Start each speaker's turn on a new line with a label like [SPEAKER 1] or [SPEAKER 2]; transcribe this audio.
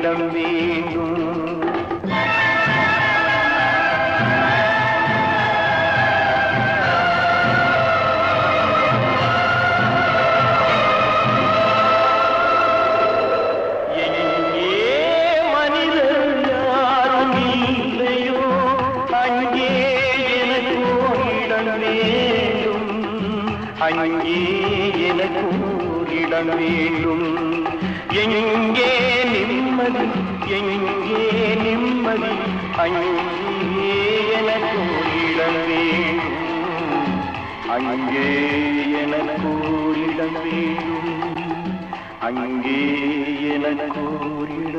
[SPEAKER 1] ஓரிடம் வேண்டும். அங்கே எனக்கு ஓரிடம் வேண்டும். எங்கே நிம்மதி, எங்கே நிம்மதி, அங்கே எனக்கு ஓரிடம் வேண்டும். அங்கே எனக்கு ஓரிடம் வேண்டும். அங்கே எனக்கு ஓரிடம்